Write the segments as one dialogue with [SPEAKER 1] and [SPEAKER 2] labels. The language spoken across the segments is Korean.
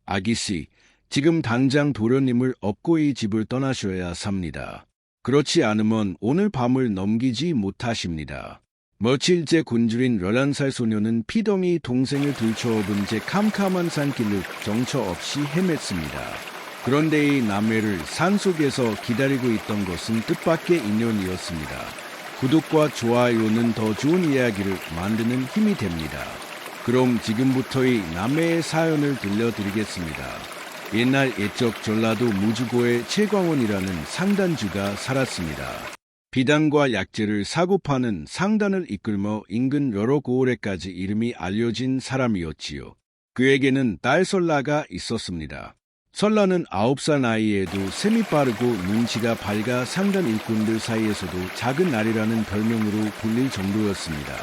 [SPEAKER 1] 아기씨, 지금 당장 도련님을 업고 이 집을 떠나셔야 삽니다. 그렇지 않으면 오늘 밤을 넘기지 못하십니다. 며칠째 굶주린 11살 소녀는 피덩이 동생을 들쳐업은 채 캄캄한 산길을 정처 없이 헤맸습니다. 그런데 이 남매를 산속에서 기다리고 있던 것은 뜻밖의 인연이었습니다. 구독과 좋아요는 더 좋은 이야기를 만드는 힘이 됩니다. 그럼 지금부터 이 남매의 사연을 들려드리겠습니다. 옛날 옛적 전라도 무주고에 최광원이라는 상단주가 살았습니다. 비단과 약재를 사고 파는 상단을 이끌며 인근 여러 고을에까지 이름이 알려진 사람이었지요. 그에게는 딸 설라가 있었습니다. 설라는 9살 나이에도 셈이 빠르고 눈치가 밝아 상단 일꾼들 사이에서도 작은 날이라는 별명으로 불릴 정도였습니다.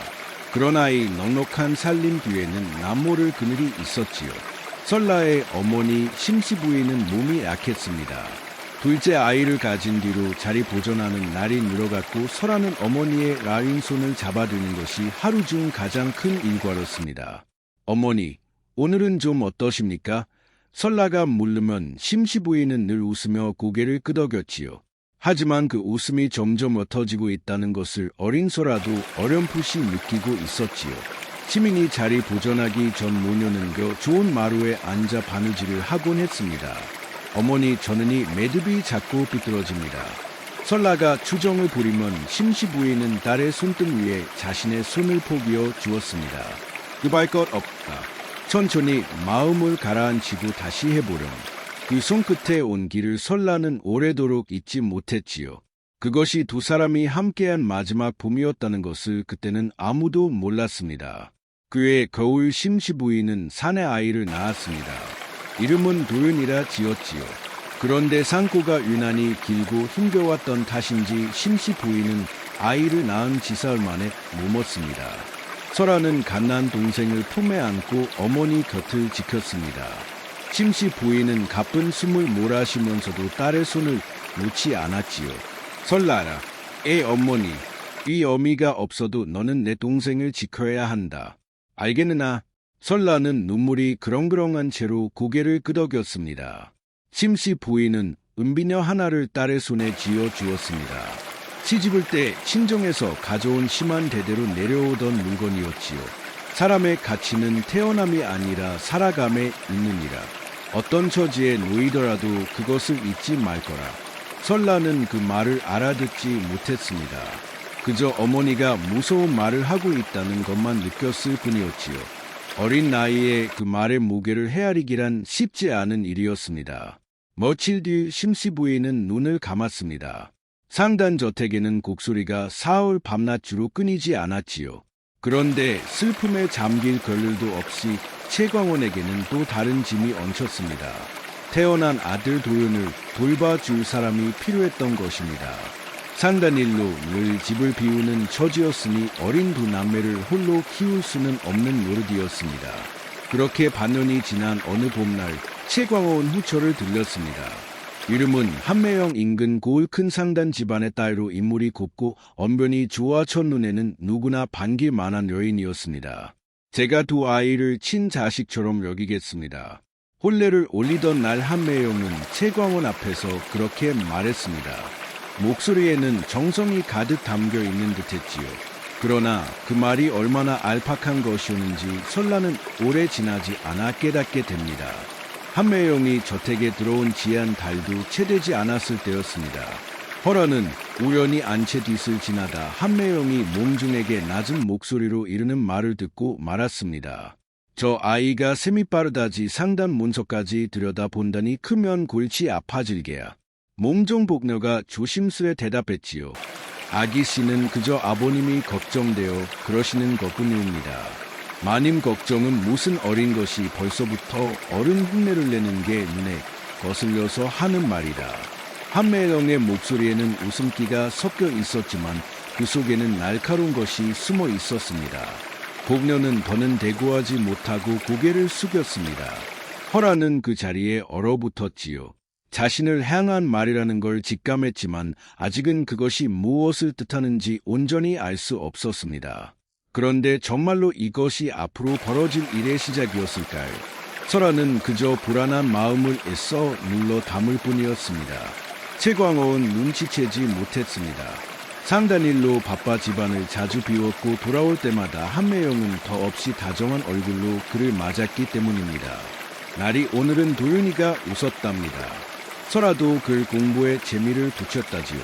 [SPEAKER 1] 그러나 이 넉넉한 살림 뒤에는 남모를 그늘이 있었지요. 설라의 어머니 심씨 부인은 몸이 약했습니다. 둘째 아이를 가진 뒤로 자리 보존하는 날이 늘어갔고 설하는 어머니의 라인 손을 잡아드는 것이 하루 중 가장 큰 일과였습니다. 어머니, 오늘은 좀 어떠십니까? 설라가 물으면 심씨 부인은 늘 웃으며 고개를 끄덕였지요. 하지만 그 웃음이 점점 옅어지고 있다는 것을 어린 설아도 어렴풋이 느끼고 있었지요. 시민이 자리 보존하기 전 모녀는 겨 좋은 마루에 앉아 바느질을 하곤 했습니다. 어머니 저는 이 매듭이 자꾸 삐뚤어집니다. 설라가 추정을 부리면 심씨 부인은 딸의 손등 위에 자신의 손을 포기어 주었습니다. 급할 것 없다. 천천히 마음을 가라앉히고 다시 해보렴. 그 손끝에 온 길을 설라는 오래도록 잊지 못했지요. 그것이 두 사람이 함께한 마지막 봄이었다는 것을 그때는 아무도 몰랐습니다. 그의 거울 심씨 부인은 사내 아이를 낳았습니다. 이름은 도윤이라 지었지요. 그런데 산고가 유난히 길고 힘겨웠던 탓인지 심씨 부인은 아이를 낳은 지사흘 만에 몸었습니다. 설아는 갓난 동생을 품에 안고 어머니 곁을 지켰습니다. 심씨 부인은 가쁜 숨을 몰아쉬면서도 딸의 손을 놓지 않았지요. 설라라, 어머니, 이 어미가 없어도 너는 내 동생을 지켜야 한다. 알겠느냐? 설라는 눈물이 그렁그렁한 채로 고개를 끄덕였습니다. 심씨 부인은 은비녀 하나를 딸의 손에 쥐어 주었습니다. 시집을 때 친정에서 가져온 심한 대대로 내려오던 물건이었지요. 사람의 가치는 태어남이 아니라 살아감에 있느니라. 어떤 처지에 놓이더라도 그것을 잊지 말거라. 설라는 그 말을 알아듣지 못했습니다. 그저 어머니가 무서운 말을 하고 있다는 것만 느꼈을 뿐이었지요. 어린 나이에 그 말의 무게를 헤아리기란 쉽지 않은 일이었습니다. 며칠 뒤 심씨 부인은 눈을 감았습니다. 상단 저택에는 곡소리가 사흘 밤낮 주로 끊이지 않았지요. 그런데 슬픔에 잠길 겨를도 없이 최광원에게는 또 다른 짐이 얹혔습니다. 태어난 아들 도윤을 돌봐줄 사람이 필요했던 것입니다. 상단 일로 늘 집을 비우는 처지였으니 어린 두 남매를 홀로 키울 수는 없는 노릇이었습니다. 그렇게 반년이 지난 어느 봄날 최광원 후처를 들렸습니다. 이름은 한매영 인근 고을 큰 상단 집안의 딸로 인물이 곱고 언변이 좋아 첫눈에는 누구나 반길 만한 여인이었습니다. 제가 두 아이를 친자식처럼 여기겠습니다. 혼례를 올리던 날 한매영은 최광원 앞에서 그렇게 말했습니다. 목소리에는 정성이 가득 담겨 있는 듯했지요. 그러나 그 말이 얼마나 알팍한 것이었는지 설라는 오래 지나지 않아 깨닫게 됩니다. 한매영이 저택에 들어온 지한 달도 채 되지 않았을 때였습니다. 허라는 우연히 안채 뒤를 지나다 한매영이 몽중에게 낮은 목소리로 이르는 말을 듣고 말았습니다. 저 아이가 셈이 빠르다지 상단 문서까지 들여다본다니 크면 골치 아파질게야. 몽종복녀가 조심스레 대답했지요. 아기씨는 그저 아버님이 걱정되어 그러시는 것뿐입니다. 마님 걱정은 무슨 어린 것이 벌써부터 어른 흉내를 내는 게 눈에 거슬려서 하는 말이다. 한매영의 목소리에는 웃음기가 섞여 있었지만 그 속에는 날카로운 것이 숨어 있었습니다. 복녀는 더는 대꾸하지 못하고 고개를 숙였습니다. 허라는 그 자리에 얼어붙었지요. 자신을 향한 말이라는 걸 직감했지만 아직은 그것이 무엇을 뜻하는지 온전히 알 수 없었습니다. 그런데 정말로 이것이 앞으로 벌어질 일의 시작이었을까요? 설아는 그저 불안한 마음을 애써 눌러 담을 뿐이었습니다. 최광호는 눈치채지 못했습니다. 상단일로 바빠 집안을 자주 비웠고 돌아올 때마다 한매영은 더없이 다정한 얼굴로 그를 맞았기 때문입니다. 날이 오늘은 도윤이가 웃었답니다. 설아도 글 공부에 재미를 붙였다지요.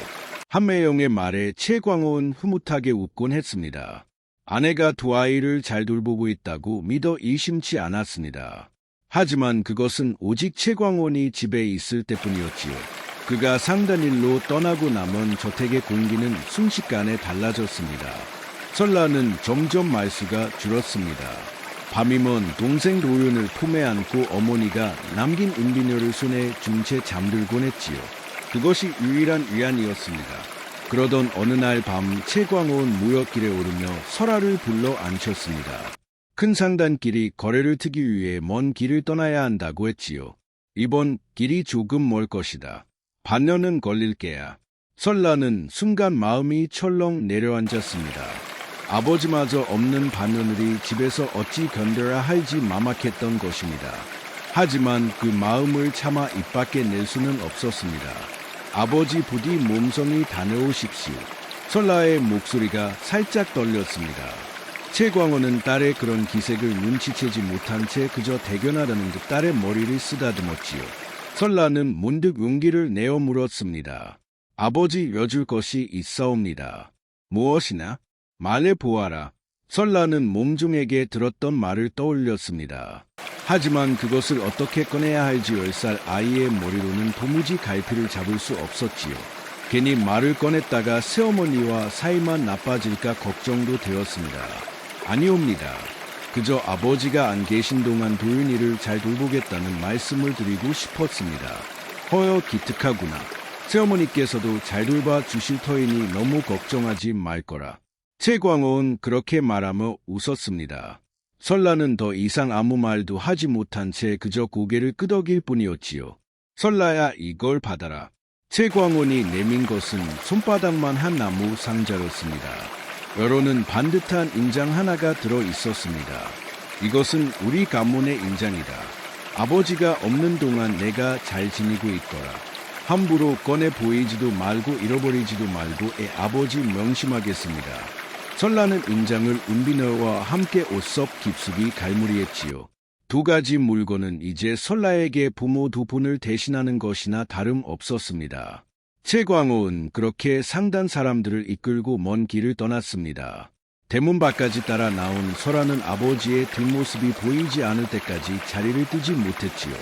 [SPEAKER 1] 한매영의 말에 최광호는 흐뭇하게 웃곤 했습니다. 아내가 두 아이를 잘 돌보고 있다고 믿어 의심치 않았습니다. 하지만 그것은 오직 최광호는 집에 있을 때뿐이었지요. 그가 상단일로 떠나고 남은 저택의 공기는 순식간에 달라졌습니다. 설라는 점점 말수가 줄었습니다. 밤이면 동생 도윤을 품에 안고 어머니가 남긴 은비녀를 손에 준 채 잠들곤 했지요. 그것이 유일한 위안이었습니다. 그러던 어느 날 밤 최광호는 무역길에 오르며 설아를 불러 앉혔습니다. 큰 상단길이 거래를 트기 위해 먼 길을 떠나야 한다고 했지요. 이번 길이 조금 멀 것이다. 반년은 걸릴 게야. 설라는 순간 마음이 철렁 내려앉았습니다. 아버지마저 없는 반년을이 집에서 어찌 견뎌야 할지 막막했던 것입니다. 하지만 그 마음을 참아 입 밖에 낼 수는 없었습니다. 아버지 부디 몸성이 다녀오십시오. 설라의 목소리가 살짝 떨렸습니다. 최광호는 딸의 그런 기색을 눈치채지 못한 채 그저 대견하다는 듯 딸의 머리를 쓰다듬었지요. 설라는 문득 용기를 내어 물었습니다. 아버지 여줄 것이 있사옵니다. 무엇이나? 말해보아라. 설라는 몸종에게 들었던 말을 떠올렸습니다. 하지만 그것을 어떻게 꺼내야 할지 10살 아이의 머리로는 도무지 갈피를 잡을 수 없었지요. 괜히 말을 꺼냈다가 새어머니와 사이만 나빠질까 걱정도 되었습니다. 아니옵니다. 그저 아버지가 안 계신 동안 도윤이를 잘 돌보겠다는 말씀을 드리고 싶었습니다. 허여 기특하구나. 새어머니께서도 잘 돌봐 주실 터이니 너무 걱정하지 말거라. 최광호는 그렇게 말하며 웃었습니다. 설라는 더 이상 아무 말도 하지 못한 채 그저 고개를 끄덕일 뿐이었지요. 설라야 이걸 받아라. 최광호니 내민 것은 손바닥만 한 나무 상자였습니다. 여로는 반듯한 인장 하나가 들어 있었습니다. 이것은 우리 가문의 인장이다. 아버지가 없는 동안 내가 잘 지니고 있거라. 함부로 꺼내 보이지도 말고 잃어버리지도 말고 애 아버지 명심하겠습니다. 설라는 인장을 은비녀와 함께 옷속 깊숙이 갈무리했지요. 두 가지 물건은 이제 설라에게 부모 두 분을 대신하는 것이나 다름없었습니다. 최광호는 그렇게 상단 사람들을 이끌고 먼 길을 떠났습니다. 대문 밖까지 따라 나온 설아는 아버지의 뒷모습이 보이지 않을 때까지 자리를 뜨지 못했지요.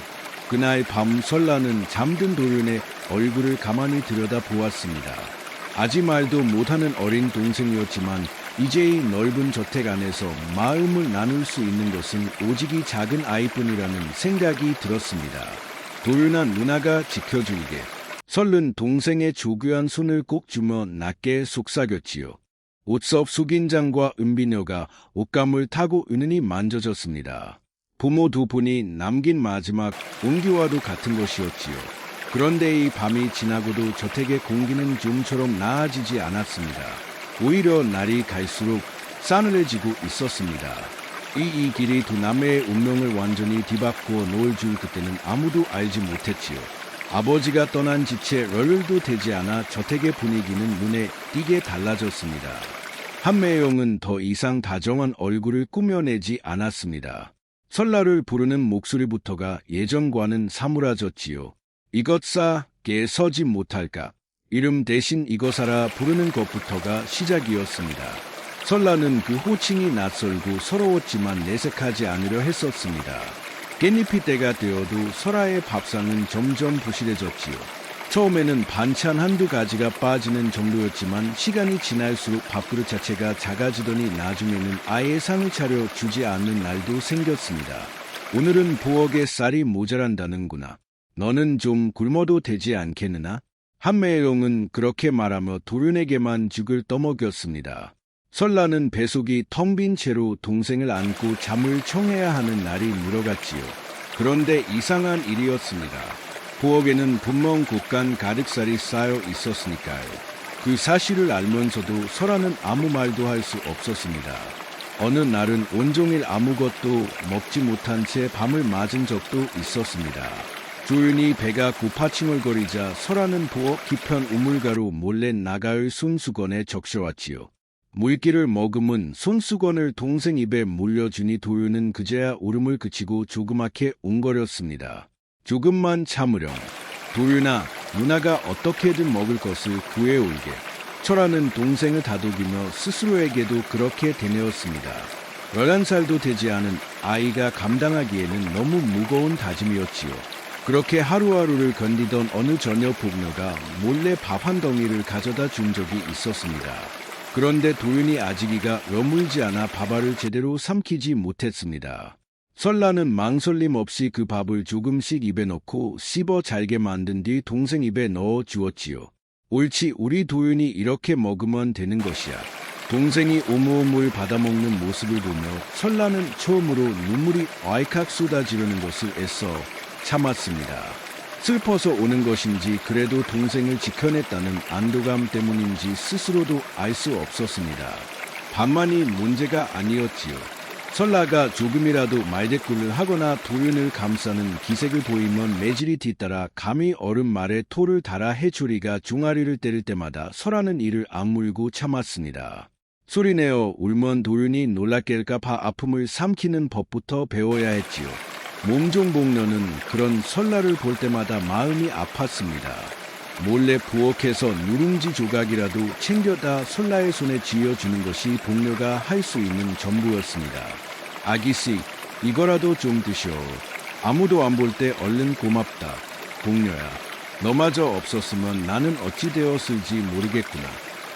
[SPEAKER 1] 그날 밤 설라는 잠든 도윤의 얼굴을 가만히 들여다보았습니다. 아직 말도 못하는 어린 동생이었지만 이제 이 넓은 저택 안에서 마음을 나눌 수 있는 것은 오직 이 작은 아이뿐이라는 생각이 들었습니다. 도윤아 누나가 지켜줄게. 설른 동생의 조교한 손을 꼭 주며 낮게 속삭였지요. 옷섭 숙인장과 은비녀가 옷감을 타고 은은히 만져졌습니다. 부모 두 분이 남긴 마지막 온기와도 같은 것이었지요. 그런데 이 밤이 지나고도 저택의 공기는 좀처럼 나아지지 않았습니다. 오히려 날이 갈수록 싸늘해지고 있었습니다. 이 길이 두 남매의 운명을 완전히 뒤바꾸어 놓을 줄 그때는 아무도 알지 못했지요. 아버지가 떠난 지채 열흘도 되지 않아 저택의 분위기는 눈에 띄게 달라졌습니다. 한매영은 더 이상 다정한 얼굴을 꾸며내지 않았습니다. 설라를 부르는 목소리부터가 예전과는 사무라졌지요. 이것사게 서지 못할까. 이름 대신 이것하라 부르는 것부터가 시작이었습니다. 설라는 그 호칭이 낯설고 서러웠지만 내색하지 않으려 했었습니다. 깻잎이 때가 되어도 설아의 밥상은 점점 부실해졌지요. 처음에는 반찬 한두 가지가 빠지는 정도였지만 시간이 지날수록 밥그릇 자체가 작아지더니 나중에는 아예 상을 차려 주지 않는 날도 생겼습니다. 오늘은 부엌에 쌀이 모자란다는구나. 너는 좀 굶어도 되지 않겠느냐? 한매영은 그렇게 말하며 도윤에게만 죽을 떠먹였습니다. 설라는 뱃속이 텅 빈 채로 동생을 안고 잠을 청해야 하는 날이 늘어갔지요. 그런데 이상한 일이었습니다. 부엌에는 분명 곳간 가득 쌀이 쌓여 있었으니까요. 그 사실을 알면서도 설아는 아무 말도 할 수 없었습니다. 어느 날은 온종일 아무것도 먹지 못한 채 밤을 맞은 적도 있었습니다. 조윤이 배가 고파 칭얼거리자 설아는 부엌 깊은 우물가로 몰래 나가을 손수건에 적셔왔지요. 물기를 머금은 손수건을 동생 입에 물려주니 도윤은 그제야 울음을 그치고 조그맣게 웅거렸습니다. 조금만 참으렴. 도윤아, 누나가 어떻게든 먹을 것을 구해올게. 철아는 동생을 다독이며 스스로에게도 그렇게 되뇌었습니다. 11살도 되지 않은 아이가 감당하기에는 너무 무거운 다짐이었지요. 그렇게 하루하루를 견디던 어느 저녁 복녀가 몰래 밥 한 덩이를 가져다 준 적이 있었습니다. 그런데 도윤이 아직이가 여물지 않아 밥알을 제대로 삼키지 못했습니다. 설라는 망설임 없이 그 밥을 조금씩 입에 넣고 씹어 잘게 만든 뒤 동생 입에 넣어 주었지요. 옳지, 우리 도윤이 이렇게 먹으면 되는 것이야. 동생이 오물오물 받아먹는 모습을 보며 설라는 처음으로 눈물이 왈칵 쏟아지려는 것을 애써 참았습니다. 슬퍼서 오는 것인지 그래도 동생을 지켜냈다는 안도감 때문인지 스스로도 알 수 없었습니다. 밥만이 문제가 아니었지요. 설라가 조금이라도 말대꾸를 하거나 도윤을 감싸는 기색을 보이면 매질이 뒤따라 감히 어른 말에 토를 달아 해초리가 종아리를 때릴 때마다 설아는 이를 악물고 참았습니다. 소리내어 울면 도윤이 놀랍게일까 봐 아픔을 삼키는 법부터 배워야 했지요. 몸종 복녀는 그런 설라를 볼 때마다 마음이 아팠습니다. 몰래 부엌에서 누룽지 조각이라도 챙겨다 설라의 손에 쥐어주는 것이 복녀가 할 수 있는 전부였습니다. 아기씨, 이거라도 좀 드셔. 아무도 안 볼 때 얼른 고맙다. 복녀야, 너마저 없었으면 나는 어찌 되었을지 모르겠구나.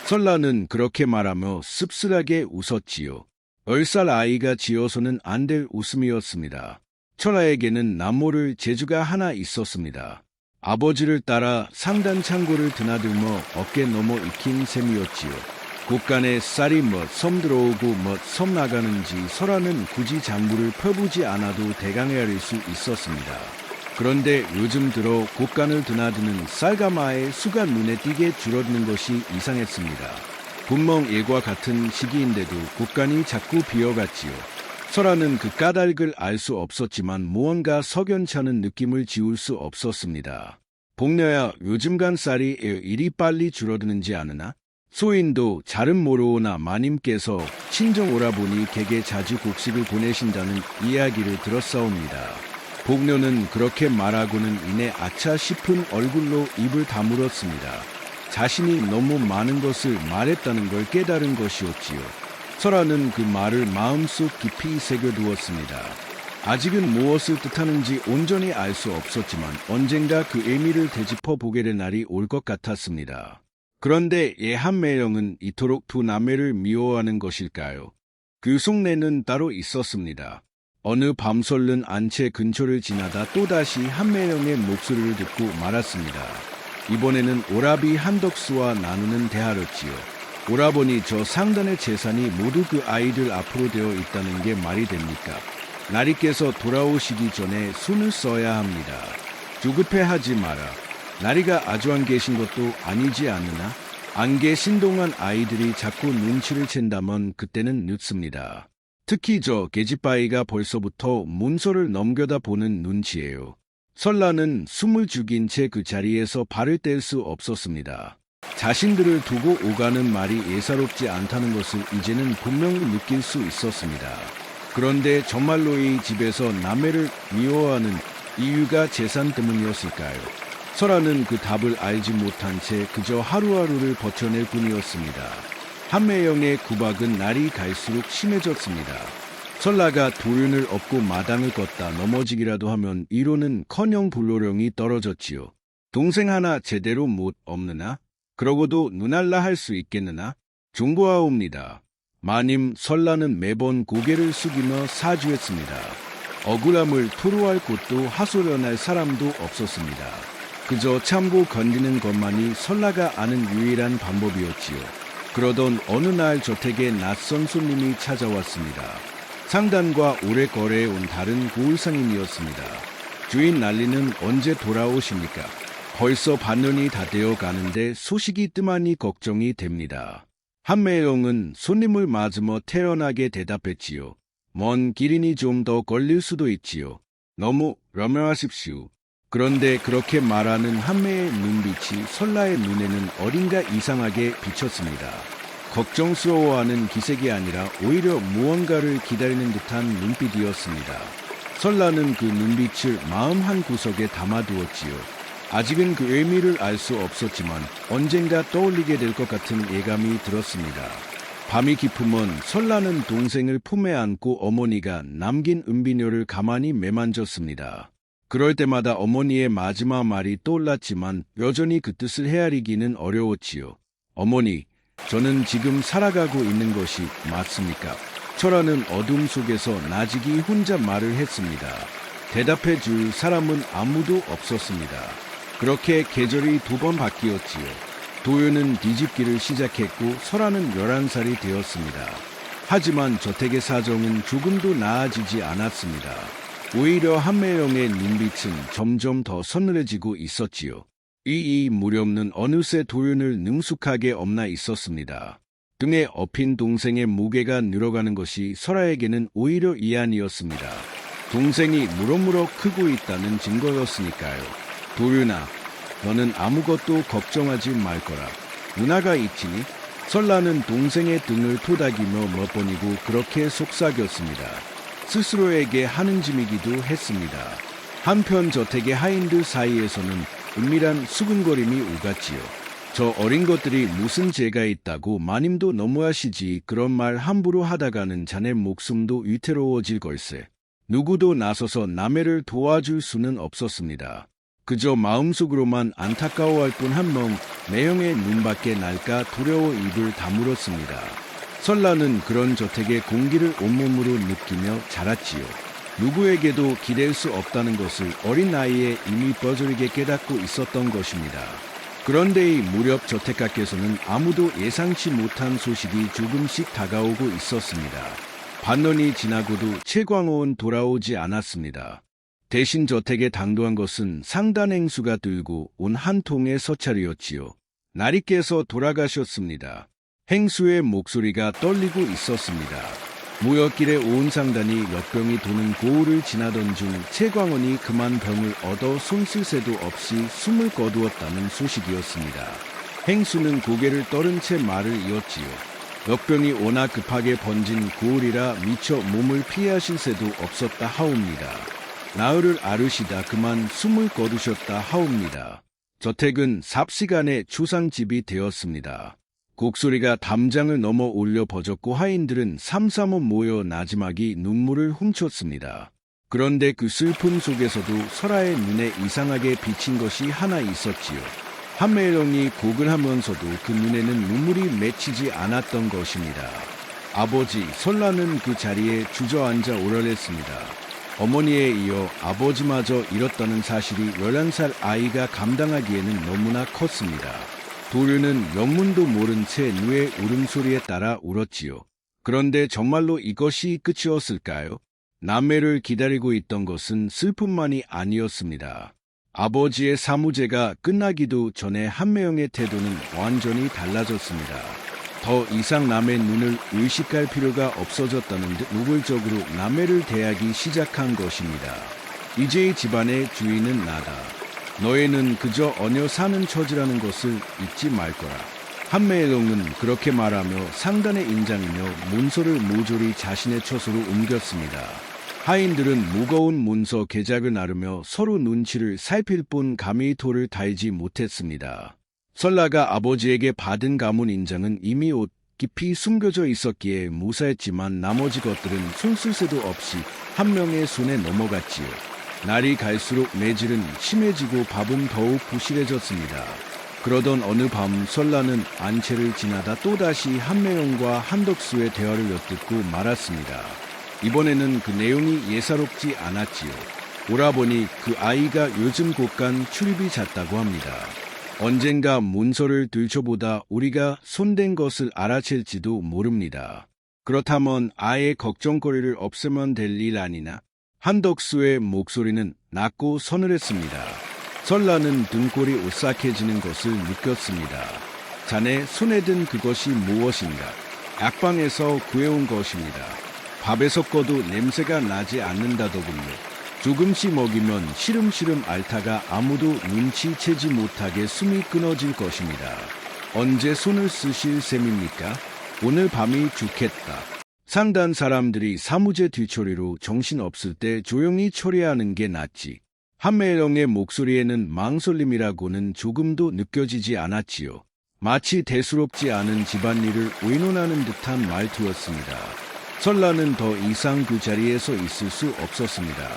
[SPEAKER 1] 설라는 그렇게 말하며 씁쓸하게 웃었지요. 10살 아이가 지어서는 안 될 웃음이었습니다. 철아에게는 남모를 재주가 하나 있었습니다. 아버지를 따라 상단 창고를 드나들며 어깨 넘어 익힌 셈이었지요. 곳간에 쌀이 섬 들어오고 섬 나가는지 설아는 굳이 장부를 펴보지 않아도 대강 헤아릴 수 있었습니다. 그런데 요즘 들어 곳간을 드나드는 쌀가마의 수가 눈에 띄게 줄어드는 것이 이상했습니다. 분명 예과 같은 시기인데도 곳간이 자꾸 비어갔지요. 설아는 그 까닭을 알 수 없었지만 무언가 석연찮은 느낌을 지울 수 없었습니다. 복녀야, 요즘간 쌀이 이리 빨리 줄어드는지 아느나? 소인도 잘은 모르오나 마님께서 친정 오라보니 객에 자주 곡식을 보내신다는 이야기를 들었사옵니다. 복녀는 그렇게 말하고는 이내 아차 싶은 얼굴로 입을 다물었습니다. 자신이 너무 많은 것을 말했다는 걸 깨달은 것이었지요. 설아는 그 말을 마음속 깊이 새겨두었습니다. 아직은 무엇을 뜻하는지 온전히 알 수 없었지만 언젠가 그 의미를 되짚어 보게 될 날이 올 것 같았습니다. 그런데 예한 매형은 이토록 두 남매를 미워하는 것일까요? 그 속내는 따로 있었습니다. 어느 밤 설른 안채 근처를 지나다 또다시 한 매형의 목소리를 듣고 말았습니다. 이번에는 오라비 한덕수와 나누는 대화였지요. 오라버니, 저 상단의 재산이 모두 그 아이들 앞으로 되어 있다는 게 말이 됩니까? 나리께서 돌아오시기 전에 손을 써야 합니다. 조급해하지 마라. 나리가 아주 안 계신 것도 아니지 않으나? 안 계신 동안 아이들이 자꾸 눈치를 챈다면 그때는 늦습니다. 특히 저 계집아이가 벌써부터 문서를 넘겨다 보는 눈치예요. 설라는 숨을 죽인 채 그 자리에서 발을 뗄 수 없었습니다. 자신들을 두고 오가는 말이 예사롭지 않다는 것을 이제는 분명히 느낄 수 있었습니다. 그런데 정말로 이 집에서 남매를 미워하는 이유가 재산 때문이었을까요? 설아는 그 답을 알지 못한 채 그저 하루하루를 버텨낼 뿐이었습니다. 한매영의 구박은 날이 갈수록 심해졌습니다. 설라가 도윤을 업고 마당을 걷다 넘어지기라도 하면 이로는커녕 불로령이 떨어졌지요. 동생 하나 제대로 못 없느나? 그러고도 눈알라 할 수 있겠느나? 중고하옵니다. 마님. 설라는 매번 고개를 숙이며 사주했습니다. 억울함을 토로할 곳도 하소연할 사람도 없었습니다. 그저 참고 건드는 것만이 설라가 아는 유일한 방법이었지요. 그러던 어느 날 저택에 낯선 손님이 찾아왔습니다. 상단과 오래 거래해온 다른 고을상인이었습니다. 주인 난리는 언제 돌아오십니까? 벌써 반년이 다 되어 가는데 소식이 뜸하니 걱정이 됩니다. 한매영은 손님을 맞으며 태연하게 대답했지요. 먼 길이니 좀 더 걸릴 수도 있지요. 너무 러명하십시오. 그런데 그렇게 말하는 한매의 눈빛이 설라의 눈에는 어딘가 이상하게 비쳤습니다. 걱정스러워하는 기색이 아니라 오히려 무언가를 기다리는 듯한 눈빛이었습니다. 설라는 그 눈빛을 마음 한 구석에 담아두었지요. 아직은 그 의미를 알 수 없었지만 언젠가 떠올리게 될 것 같은 예감이 들었습니다. 밤이 깊으면 설라는 동생을 품에 안고 어머니가 남긴 은비녀를 가만히 매만졌습니다. 그럴 때마다 어머니의 마지막 말이 떠올랐지만 여전히 그 뜻을 헤아리기는 어려웠지요. 어머니, 저는 지금 살아가고 있는 것이 맞습니까? 철아는 어둠 속에서 나직이 혼자 말을 했습니다. 대답해 줄 사람은 아무도 없었습니다. 그렇게 계절이 2번 바뀌었지요. 도요는 뒤집기를 시작했고 설아는 11살이 되었습니다. 하지만 저택의 사정은 조금도 나아지지 않았습니다. 오히려 한매영의 눈빛은 점점 더 서늘해지고 있었지요. 이 무렵는 어느새 도윤을 능숙하게 업나 있었습니다. 등에 업힌 동생의 무게가 늘어가는 것이 설아에게는 오히려 이안이었습니다. 동생이 무럭무럭 크고 있다는 증거였으니까요. 도윤아, 너는 아무것도 걱정하지 말거라. 누나가 있지니? 설라는 동생의 등을 토닥이며 몇 번이고 그렇게 속삭였습니다. 스스로에게 하는 짐이기도 했습니다. 한편 저택의 하인들 사이에서는 은밀한 수근거림이 오갔지요. 저 어린 것들이 무슨 죄가 있다고 마님도 너무하시지. 그런 말 함부로 하다가는 자네 목숨도 위태로워질 걸세. 누구도 나서서 남해를 도와줄 수는 없었습니다. 그저 마음속으로만 안타까워할 뿐 한 명 매형의 눈밖에 날까 두려워 입을 다물었습니다. 설라는 그런 저택의 공기를 온몸으로 느끼며 자랐지요. 누구에게도 기댈 수 없다는 것을 어린 나이에 이미 뼈저리게 깨닫고 있었던 것입니다. 그런데 이 무렵 저택가께서는 아무도 예상치 못한 소식이 조금씩 다가오고 있었습니다. 반년이 지나고도 최광호는 돌아오지 않았습니다. 대신 저택에 당도한 것은 상단 행수가 들고 온 한 통의 서찰이었지요. 나리께서 돌아가셨습니다. 행수의 목소리가 떨리고 있었습니다. 무역길에 온 상단이 역병이 도는 고을을 지나던 중 최광원이 그만 병을 얻어 손쓸 새도 없이 숨을 거두었다는 소식이었습니다. 행수는 고개를 떨은 채 말을 이었지요. 역병이 워낙 급하게 번진 고을이라 미처 몸을 피하실 새도 없었다 하옵니다. 나흘을 앓으시다 그만 숨을 거두셨다 하옵니다. 저택은 삽시간에 추상집이 되었습니다. 곡소리가 담장을 넘어 올려 버졌고 하인들은 삼삼오 모여 나지막이 눈물을 훔쳤습니다. 그런데 그 슬픔 속에서도 설아의 눈에 이상하게 비친 것이 하나 있었지요. 한매령이 곡을 하면서도 그 눈에는 눈물이 맺히지 않았던 것입니다. 아버지 설라는 그 자리에 주저앉아 오열했습니다. 어머니에 이어 아버지마저 잃었다는 사실이 11살 아이가 감당하기에는 너무나 컸습니다. 도류는 영문도 모른 채 누의 울음소리에 따라 울었지요. 그런데 정말로 이것이 끝이었을까요? 남매를 기다리고 있던 것은 슬픔만이 아니었습니다. 아버지의 사무제가 끝나기도 전에 한매영의 태도는 완전히 달라졌습니다. 더 이상 남의 눈을 의식할 필요가 없어졌다는 듯 노골적으로 남매를 대하기 시작한 것입니다. 이제 이 집안의 주인은 나다. 너희는 그저 어녀 사는 처지라는 것을 잊지 말거라. 한매영은 그렇게 말하며 상단의 인장이며 문서를 모조리 자신의 처소로 옮겼습니다. 하인들은 무거운 문서 계작을 나르며 서로 눈치를 살필 뿐 감히 토를 달지 못했습니다. 설라가 아버지에게 받은 가문 인장은 이미 옷 깊이 숨겨져 있었기에 무사했지만 나머지 것들은 손쓸 새도 없이 한 명의 손에 넘어갔지요. 날이 갈수록 매질은 심해지고 밥은 더욱 부실해졌습니다. 그러던 어느 밤 설라는 안채를 지나다 또다시 한매영과 한덕수의 대화를 엿듣고 말았습니다. 이번에는 그 내용이 예사롭지 않았지요. 오라버니 그 아이가 요즘 곳간 출입이 잦다고 합니다. 언젠가 문서를 들춰보다 우리가 손댄 것을 알아챌지도 모릅니다. 그렇다면 아예 걱정거리를 없애면 될 일 아니나? 한덕수의 목소리는 낮고 서늘했습니다. 설라는 등골이 오싹해지는 것을 느꼈습니다. 자네 손에 든 그것이 무엇인가? 약방에서 구해온 것입니다. 밥에 섞어도 냄새가 나지 않는다더군요. 조금씩 먹이면 시름시름 앓다가 아무도 눈치채지 못하게 숨이 끊어질 것입니다. 언제 손을 쓰실 셈입니까? 오늘 밤이 좋겠다. 상단 사람들이 사무제 뒤처리로 정신없을 때 조용히 처리하는 게 낫지. 한매령의 목소리에는 망설임이라고는 조금도 느껴지지 않았지요. 마치 대수롭지 않은 집안일을 의논하는 듯한 말투였습니다. 설라는 더 이상 그 자리에서 있을 수 없었습니다.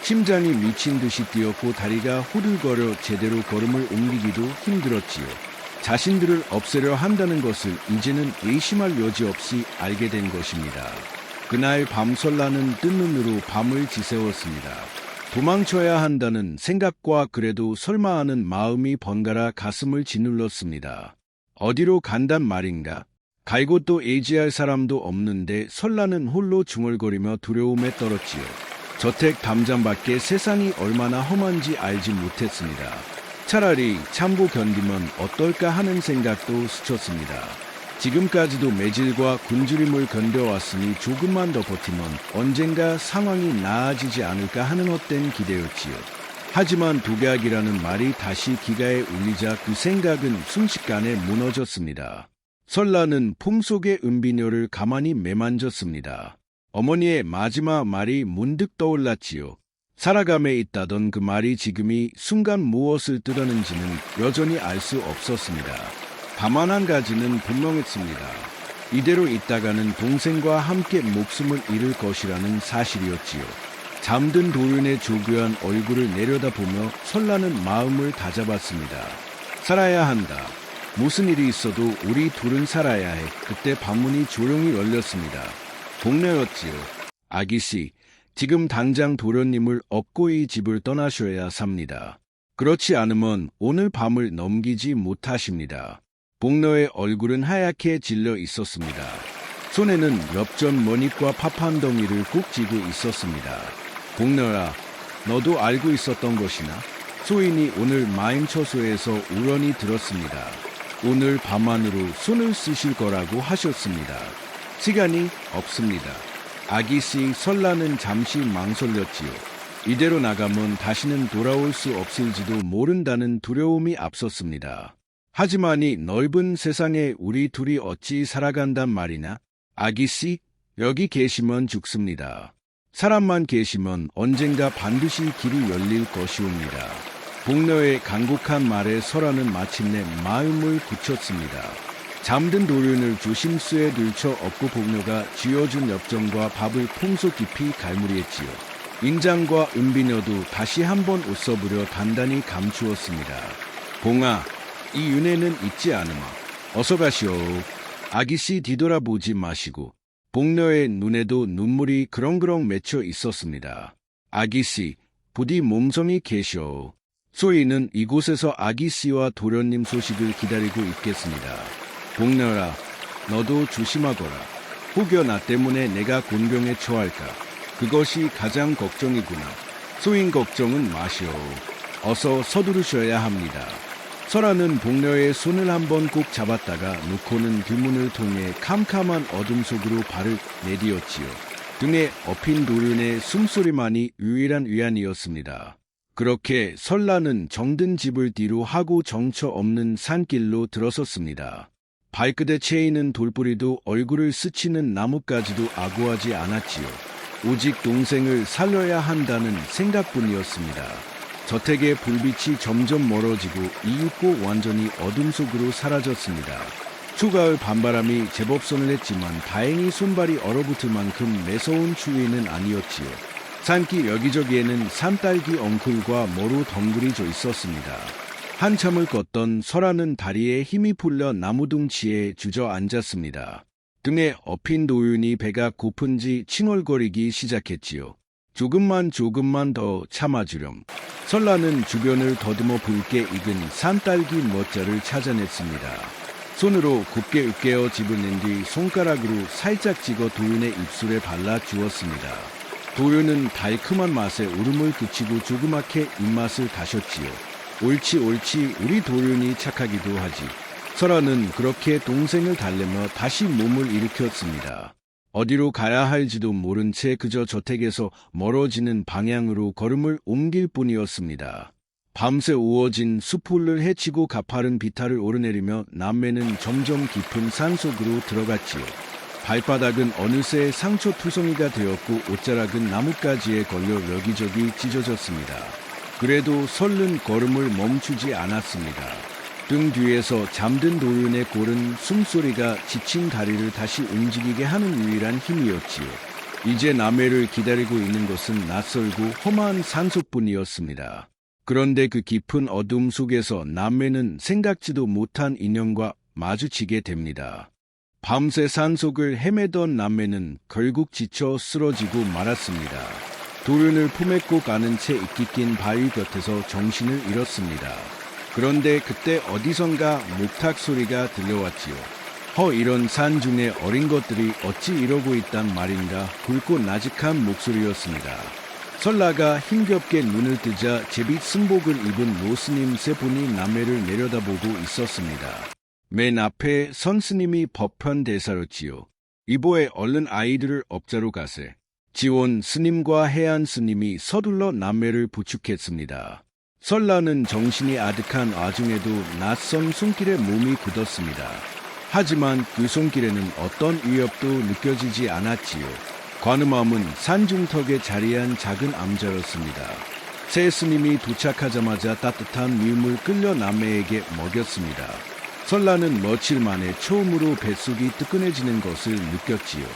[SPEAKER 1] 심장이 미친 듯이 뛰었고 다리가 후들거려 제대로 걸음을 옮기기도 힘들었지요. 자신들을 없애려 한다는 것을 이제는 의심할 여지 없이 알게 된 것입니다. 그날 밤 설라는 뜬 눈으로 밤을 지새웠습니다. 도망쳐야 한다는 생각과 그래도 설마 하는 마음이 번갈아 가슴을 짓눌렀습니다. 어디로 간단 말인가? 갈 곳도 의지할 사람도 없는데 설라는 홀로 중얼거리며 두려움에 떨었지요. 저택 담장 밖에 세상이 얼마나 험한지 알지 못했습니다. 차라리 참고 견디면 어떨까 하는 생각도 스쳤습니다. 지금까지도 매질과 굶주림을 견뎌왔으니 조금만 더 버티면 언젠가 상황이 나아지지 않을까 하는 헛된 기대였지요. 하지만 독약이라는 말이 다시 귀가에 울리자 그 생각은 순식간에 무너졌습니다. 설라는 품속의 은비녀를 가만히 매만졌습니다. 어머니의 마지막 말이 문득 떠올랐지요. 살아감에 있다던 그 말이 지금이 순간 무엇을 뜻하는지는 여전히 알 수 없었습니다. 다만 한 가지는 분명했습니다. 이대로 있다가는 동생과 함께 목숨을 잃을 것이라는 사실이었지요. 잠든 도련의 조교한 얼굴을 내려다보며 설라는 마음을 다잡았습니다. 살아야 한다. 무슨 일이 있어도 우리 둘은 살아야 해. 그때 방문이 조용히 열렸습니다. 동네였지요. 아기씨, 지금 당장 도련님을 업고 이 집을 떠나셔야 삽니다. 그렇지 않으면 오늘 밤을 넘기지 못하십니다. 복너의 얼굴은 하얗게 질려 있었습니다. 손에는 엽전 머니과 밥 한 덩이를 꼭 쥐고 있었습니다. 복너야, 너도 알고 있었던 것이나? 소인이 오늘 마임처소에서 우연히 들었습니다. 오늘 밤 안으로 손을 쓰실 거라고 하셨습니다. 시간이 없습니다. 아기씨 설라는 잠시 망설였지요. 이대로 나가면 다시는 돌아올 수 없을지도 모른다는 두려움이 앞섰습니다. 하지만 이 넓은 세상에 우리 둘이 어찌 살아간단 말이나? 아기씨, 여기 계시면 죽습니다. 사람만 계시면 언젠가 반드시 길이 열릴 것이옵니다. 복너의 간곡한 말에 설아는 마침내 마음을 굳혔습니다. 잠든 도련을 조심스레 들쳐 업고 복녀가 쥐어준 엽전과 밥을 품속 깊이 갈무리했지요. 인장과 은비녀도 다시 한번 웃어보려 단단히 감추었습니다. 봉아, 이 윤회는 잊지 않으마. 어서 가시오. 아기씨 뒤돌아보지 마시고. 복녀의 눈에도 눈물이 그렁그렁 맺혀 있었습니다. 아기씨, 부디 몸성이 계시오. 소희는 이곳에서 아기씨와 도련님 소식을 기다리고 있겠습니다. 복녀라, 너도 조심하거라. 혹여 나 때문에 내가 곤경에 처할까. 그것이 가장 걱정이구나. 소인 걱정은 마시오. 어서 서두르셔야 합니다. 설아는 복녀의 손을 한번 꼭 잡았다가 놓고는 뒷문을 통해 캄캄한 어둠 속으로 발을 내디뎠지요. 등에 엎인 도련의 숨소리만이 유일한 위안이었습니다. 그렇게 설라는 정든 집을 뒤로 하고 정처 없는 산길로 들어섰습니다. 발끝에 채이는 돌뿌리도 얼굴을 스치는 나뭇가지도 아구하지 않았지요. 오직 동생을 살려야 한다는 생각뿐이었습니다. 저택의 불빛이 점점 멀어지고 이윽고 완전히 어둠 속으로 사라졌습니다. 초가을 밤바람이 제법 선을 했지만 다행히 손발이 얼어붙을 만큼 매서운 추위는 아니었지요. 산길 여기저기에는 산딸기 엉클과 모로 덩그리져 있었습니다. 한참을 걷던 설아는 다리에 힘이 풀려 나무둥치에 주저앉았습니다. 등에 엎인 도윤이 배가 고픈지 칭얼거리기 시작했지요. 조금만 더 참아주렴. 설라는 주변을 더듬어 붉게 익은 산딸기 멋자를 찾아냈습니다. 손으로 곱게 으깨어 집어낸 뒤 손가락으로 살짝 찍어 도윤의 입술에 발라 주었습니다. 도윤은 달콤한 맛에 울음을 그치고 조그맣게 입맛을 다셨지요. 옳지 우리 도윤이 착하기도 하지. 설아는 그렇게 동생을 달래며 다시 몸을 일으켰습니다. 어디로 가야 할지도 모른 채 그저 저택에서 멀어지는 방향으로 걸음을 옮길 뿐이었습니다. 밤새 우거진 숲을 헤치고 가파른 비탈을 오르내리며 남매는 점점 깊은 산속으로 들어갔지요. 발바닥은 어느새 상처투성이가 되었고 옷자락은 나뭇가지에 걸려 여기저기 찢어졌습니다. 그래도 설른 걸음을 멈추지 않았습니다. 등 뒤에서 잠든 도윤의 고른 숨소리가 지친 다리를 다시 움직이게 하는 유일한 힘이었지요. 이제 남해를 기다리고 있는 것은 낯설고 험한 산속뿐이었습니다. 그런데 그 깊은 어둠 속에서 남매는 생각지도 못한 인연과 마주치게 됩니다. 밤새 산속을 헤매던 남매는 결국 지쳐 쓰러지고 말았습니다. 도윤을 품에 꼭 안은 채 이끼 낀 바위 곁에서 정신을 잃었습니다. 그런데 그때 어디선가 목탁 소리가 들려왔지요. 이런 산 중에 어린 것들이 어찌 이러고 있단 말인가 굵고 나직한 목소리였습니다. 설라가 힘겹게 눈을 뜨자 제빛 승복을 입은 노스님 세 분이 남매를 내려다보고 있었습니다. 맨 앞에 선스님이 법현 대사였지요. 이보에 얼른 아이들을 업자로 가세. 지원 스님과 해안 스님이 서둘러 남매를 부축했습니다. 설라는 정신이 아득한 와중에도 낯선 손길에 몸이 굳었습니다. 하지만 그 손길에는 어떤 위협도 느껴지지 않았지요. 관음암은 산중턱에 자리한 작은 암자였습니다. 새 스님이 도착하자마자 따뜻한 미음을 끌려 남매에게 먹였습니다. 설라는 며칠 만에 처음으로 뱃속이 뜨끈해지는 것을 느꼈지요.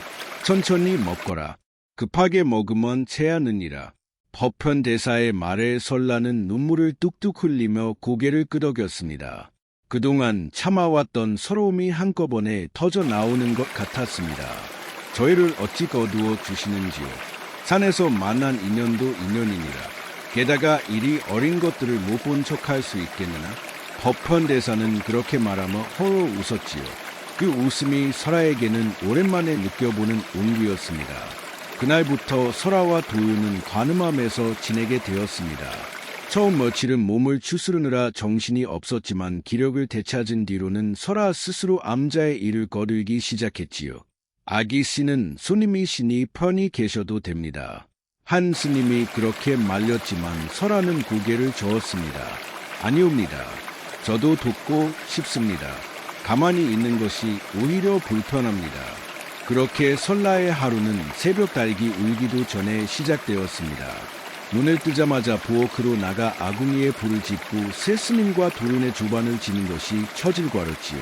[SPEAKER 1] 천천히 먹거라. 급하게 먹으면 체하느니라. 법현 대사의 말에 설라는 눈물을 뚝뚝 흘리며 고개를 끄덕였습니다. 그동안 참아왔던 서러움이 한꺼번에 터져 나오는 것 같았습니다. 저희를 어찌 거두어 주시는지요. 산에서 만난 인연도 인연이니라. 게다가 이리 어린 것들을 못 본 척할 수 있겠느냐. 법현 대사는 그렇게 말하며 헐어 웃었지요. 그 웃음이 설아에게는 오랜만에 느껴보는 온기였습니다. 그날부터 설아와 도윤은 관음암에서 지내게 되었습니다. 처음 며칠은 몸을 추스르느라 정신이 없었지만 기력을 되찾은 뒤로는 설아 스스로 암자의 일을 거들기 시작했지요. 아기 씨는 손님이 시니 편히 계셔도 됩니다. 한 스님이 그렇게 말렸지만 설아는 고개를 저었습니다. 아니옵니다. 저도 돕고 싶습니다. 가만히 있는 것이 오히려 불편합니다. 그렇게 설라의 하루는 새벽 달기 울기도 전에 시작되었습니다. 눈을 뜨자마자 부엌으로 나가 아궁이에 불을 짓고 새 스님과 도윤의 조반을 지는 것이 처질과였지요.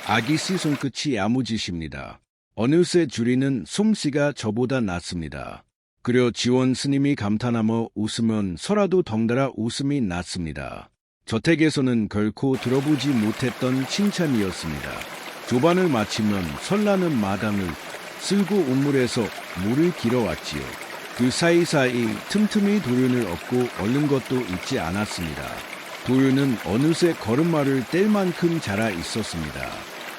[SPEAKER 1] 아기씨 손끝이 야무지십니다. 어느새 줄이는 솜씨가 저보다 낫습니다. 그려 지원 스님이 감탄하며 웃으면 설아도 덩달아 웃음이 났습니다. 저택에서는 결코 들어보지 못했던 칭찬이었습니다. 조반을 마치면 설라는 마당을 쓸고 우물에서 물을 길어왔지요. 그 사이사이 틈틈이 도윤을 얻고 얼른 것도 잊지 않았습니다. 도윤은 어느새 걸음마를 뗄 만큼 자라 있었습니다.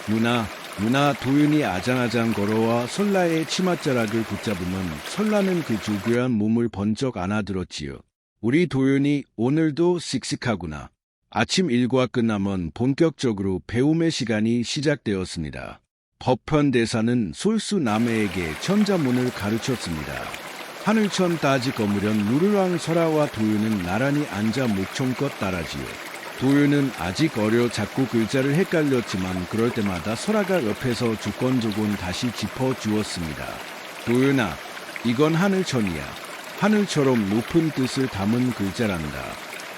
[SPEAKER 1] 누나 도윤이 아장아장 걸어와 설라의 치맛자락을 붙잡으면 설라는 그 조교한 몸을 번쩍 안아들었지요. 우리 도윤이 오늘도 씩씩하구나. 아침 일과 끝나면 본격적으로 배움의 시간이 시작되었습니다. 법현 대사는 솔수 남해에게 천자문을 가르쳤습니다. 하늘천 따지 거무련 누르랑 설아와 도윤은 나란히 앉아 목청껏 따라지요. 도윤은 아직 어려 자꾸 글자를 헷갈렸지만 그럴 때마다 설아가 옆에서 조곤조곤 다시 짚어주었습니다. 도윤아, 이건 하늘천이야. 하늘처럼 높은 뜻을 담은 글자란다.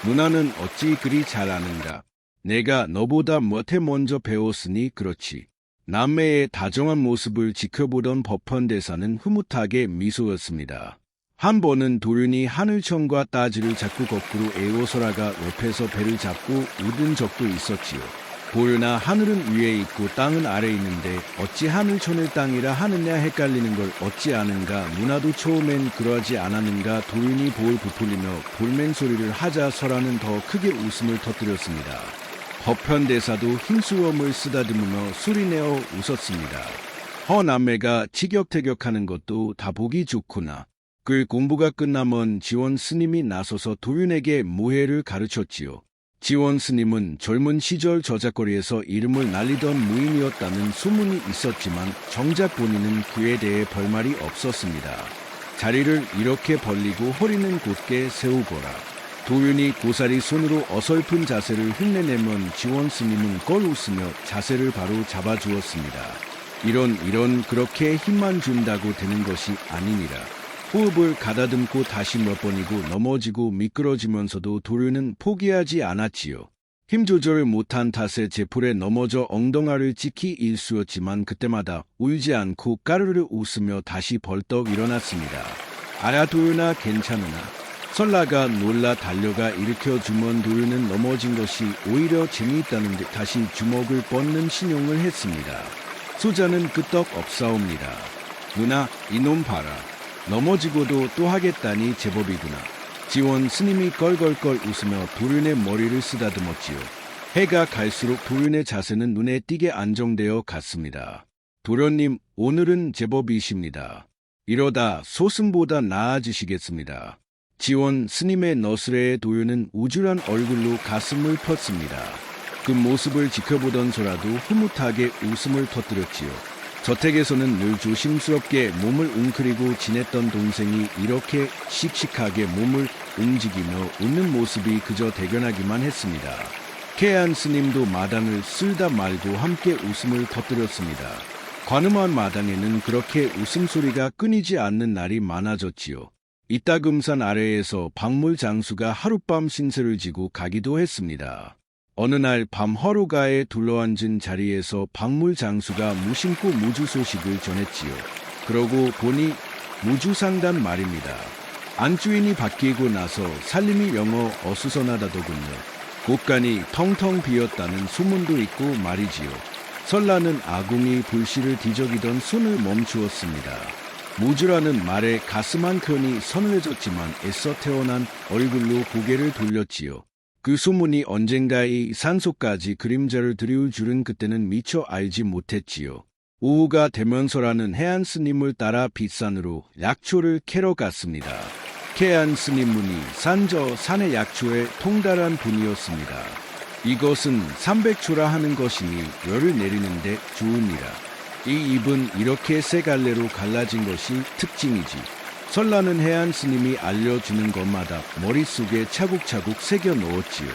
[SPEAKER 1] 누나는 어찌 그리 잘 아는가? 내가 너보다 몇 해 먼저 배웠으니 그렇지. 남매의 다정한 모습을 지켜보던 법현 대사는 흐뭇하게 미소였습니다. 한 번은 도윤이 하늘천과 따지를 자꾸 거꾸로 애워 설아가 옆에서 배를 잡고 웃은 적도 있었지요. 도윤아, 하늘은 위에 있고 땅은 아래 있는데 어찌 하늘천을 땅이라 하느냐 헷갈리는 걸 어찌 아는가. 누나도 처음엔 그러하지 않았는가. 도윤이 볼 부풀리며 볼멘 소리를 하자 설아는 더 크게 웃음을 터뜨렸습니다. 법현 대사도 흰수염을 쓰다듬으며 소리내어 웃었습니다. 남매가 티격태격하는 것도 다 보기 좋구나. 그 공부가 끝나면 지원 스님이 나서서 도윤에게 모해를 가르쳤지요. 지원 스님은 젊은 시절 저작거리에서 이름을 날리던 무인이었다는 소문이 있었지만 정작 본인은 그에 대해 별말이 없었습니다. 자리를 이렇게 벌리고 허리는 곧게 세우거라. 도윤이 고사리 손으로 어설픈 자세를 흉내내면 지원 스님은 껄 웃으며 자세를 바로 잡아주었습니다. 이런 그렇게 힘만 준다고 되는 것이 아니니라. 호흡을 가다듬고 다시 몇 번이고 넘어지고 미끄러지면서도 도윤은 포기하지 않았지요. 힘 조절을 못한 탓에 제풀에 넘어져 엉덩이를 찍히 일쑤였지만 그때마다 울지 않고 까르르 웃으며 다시 벌떡 일어났습니다. 아야 도윤아 괜찮으나? 설라가 놀라 달려가 일으켜주면 도윤은 넘어진 것이 오히려 재미있다는 듯 다시 주먹을 뻗는 신용을 했습니다. 소자는 끄떡 없사옵니다. 누나 이놈 봐라. 넘어지고도 또 하겠다니 제법이구나. 지원 스님이 껄껄껄 웃으며 도윤의 머리를 쓰다듬었지요. 해가 갈수록 도윤의 자세는 눈에 띄게 안정되어 갔습니다. 도련님 오늘은 제법이십니다. 이러다 소승보다 나아지시겠습니다. 지원 스님의 너스레에 도윤은 우쭐한 얼굴로 가슴을 폈습니다. 그 모습을 지켜보던 소라도 흐뭇하게 웃음을 터뜨렸지요. 저택에서는 늘 조심스럽게 몸을 웅크리고 지냈던 동생이 이렇게 씩씩하게 몸을 움직이며 웃는 모습이 그저 대견하기만 했습니다. 케안 스님도 마당을 쓸다 말고 함께 웃음을 터뜨렸습니다. 관음한 마당에는 그렇게 웃음소리가 끊이지 않는 날이 많아졌지요. 이따금산 아래에서 박물 장수가 하룻밤 신세를 지고 가기도 했습니다. 어느 날 밤 허루가에 둘러앉은 자리에서 박물 장수가 무심코 무주 소식을 전했지요. 그러고 보니 무주상단 말입니다. 안주인이 바뀌고 나서 살림이 영어 어수선하다더군요. 곳간이 텅텅 비었다는 소문도 있고 말이지요. 설라는 아궁이 불씨를 뒤적이던 손을 멈추었습니다. 무주라는 말에 가슴 한켠이 서늘해졌지만 애써 태어난 얼굴로 고개를 돌렸지요. 그 소문이 언젠가 이 산속까지 그림자를 들이울 줄은 그때는 미처 알지 못했지요. 오후가 되면서라는 해안 스님을 따라 빗산으로 약초를 캐러 갔습니다. 해안 스님 문이 산저 산의 약초에 통달한 분이었습니다. 이것은 300초라 하는 것이니 열을 내리는데 좋으니라. 이 잎은 이렇게 세 갈래로 갈라진 것이 특징이지. 설라는 해안 스님이 알려주는 것마다 머릿속에 차곡차곡 새겨 넣었지요.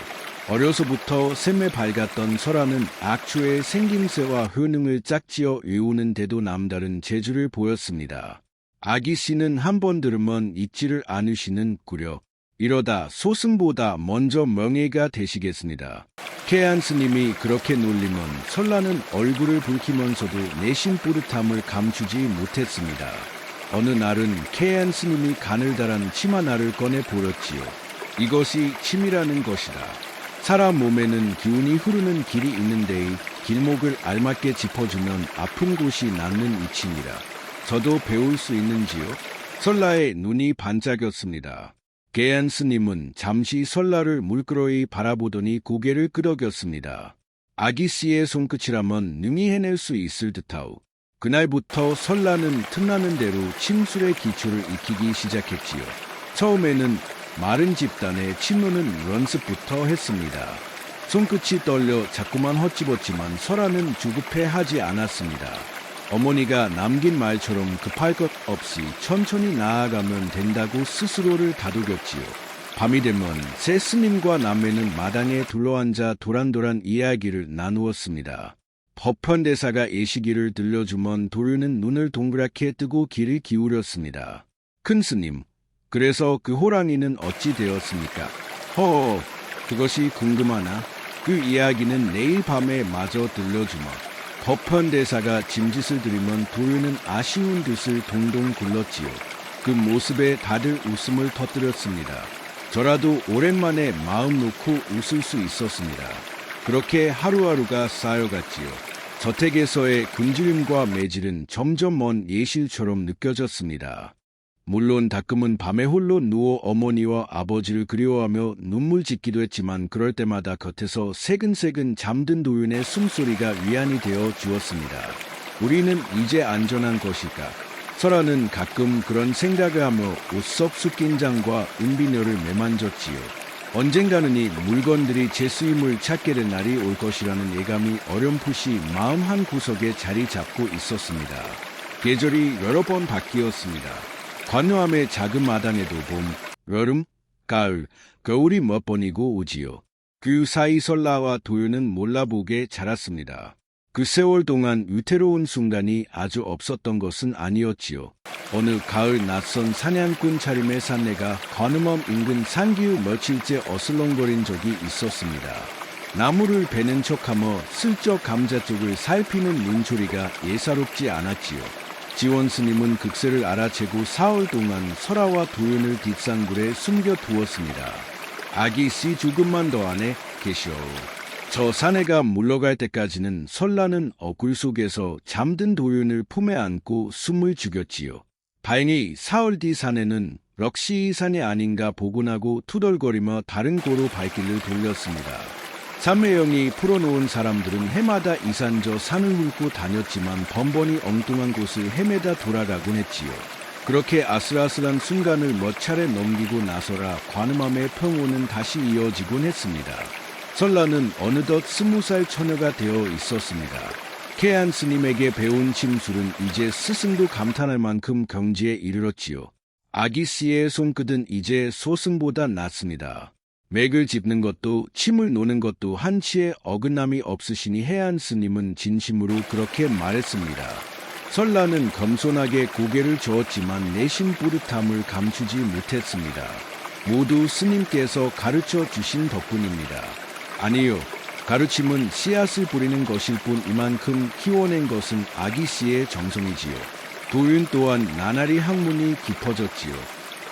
[SPEAKER 1] 어려서부터 샘에 밝았던 설아는 악초의 생김새와 효능을 짝지어 외우는데도 남다른 재주를 보였습니다. 아기씨는 한 번 들으면 잊지를 않으시는 구려. 이러다 소승보다 먼저 명예가 되시겠습니다. 케안 스님이 그렇게 놀리면 설라는 얼굴을 붉히면서도 내심 뿌듯함을 감추지 못했습니다. 어느 날은 케안 스님이 가늘다란 침 하나를 꺼내 보렸지요. 이것이 침이라는 것이다. 사람 몸에는 기운이 흐르는 길이 있는데 길목을 알맞게 짚어주면 아픈 곳이 낫는 이치니라. 저도 배울 수 있는지요? 설라의 눈이 반짝였습니다. 케안 스님은 잠시 설라를 물끄러이 바라보더니 고개를 끄덕였습니다. 아기씨의 손끝이라면 능히 해낼 수 있을 듯하오. 그날부터 설라는 틈나는 대로 침술의 기초를 익히기 시작했지요. 처음에는 마른 집단의 침노는 연습부터 했습니다. 손끝이 떨려 자꾸만 헛집었지만 설아는 조급해하지 않았습니다. 어머니가 남긴 말처럼 급할 것 없이 천천히 나아가면 된다고 스스로를 다독였지요. 밤이 되면 새 스님과 남매는 마당에 둘러앉아 도란도란 이야기를 나누었습니다. 법헌대사가 예시기를 들려주면 도류는 눈을 동그랗게 뜨고 귀를 기울였습니다. 큰 스님, 그래서 그 호랑이는 어찌 되었습니까? 허허, 그것이 궁금하나? 그 이야기는 내일 밤에 마저 들려주마. 법헌대사가 짐짓을 들이면 도류는 아쉬운 듯을 동동 굴렀지요. 그 모습에 다들 웃음을 터뜨렸습니다. 저라도 오랜만에 마음 놓고 웃을 수 있었습니다. 그렇게 하루하루가 쌓여갔지요. 저택에서의 군지림과 매질은 점점 먼 예실처럼 느껴졌습니다. 물론 가끔은 밤에 홀로 누워 어머니와 아버지를 그리워하며 눈물 짓기도 했지만 그럴 때마다 겉에서 새근새근 잠든 도윤의 숨소리가 위안이 되어 주었습니다. 우리는 이제 안전한 것일까? 설아는 가끔 그런 생각을 하며 옷 속 숫긴장과 은비녀를 매만졌지요. 언젠가는 이 물건들이 제 수임을 찾게 될 날이 올 것이라는 예감이 어렴풋이 마음 한 구석에 자리 잡고 있었습니다. 계절이 여러 번 바뀌었습니다. 관노함의 작은 마당에도 봄, 여름, 가을, 겨울이 몇 번이고 오지요. 그 사이 설라와 도윤은 몰라보게 자랐습니다. 그 세월 동안 위태로운 순간이 아주 없었던 것은 아니었지요. 어느 가을 낯선 사냥꾼 차림의 산내가 관음암 인근 산기후 며칠째 어슬렁거린 적이 있었습니다. 나무를 베는 척하며 슬쩍 감자 쪽을 살피는 문소리가 예사롭지 않았지요. 지원 스님은 극세를 알아채고 사흘 동안 설아와 도윤을 뒷산굴에 숨겨두었습니다. 아기 씨 조금만 더 안에 계시오. 저 사내가 물러갈 때까지는 설라는 어굴 속에서 잠든 도윤을 품에 안고 숨을 죽였지요. 다행히 사흘 뒤 사내는 럭시 산이 아닌가 보곤하고 투덜거리며 다른 고로 발길을 돌렸습니다. 삼매영이 풀어놓은 사람들은 해마다 이 산 저 산을 훑고 다녔지만 번번이 엉뚱한 곳을 헤매다 돌아가곤 했지요. 그렇게 아슬아슬한 순간을 몇 차례 넘기고 나서라 관음암의 평온은 다시 이어지곤 했습니다. 설라는 어느덧 20살 처녀가 되어 있었습니다. 케안 스님에게 배운 침술은 이제 스승도 감탄할 만큼 경지에 이르렀지요. 아기 씨의 손끝은 이제 소승보다 낫습니다. 맥을 짚는 것도 침을 노는 것도 한치의 어긋남이 없으시니 해안 스님은 진심으로 그렇게 말했습니다. 설라는 겸손하게 고개를 저었지만 내심 뿌듯함을 감추지 못했습니다. 모두 스님께서 가르쳐 주신 덕분입니다. 아니요, 가르침은 씨앗을 뿌리는 것일 뿐 이만큼 키워낸 것은 아기 씨의 정성이지요. 도윤 또한 나날이 학문이 깊어졌지요.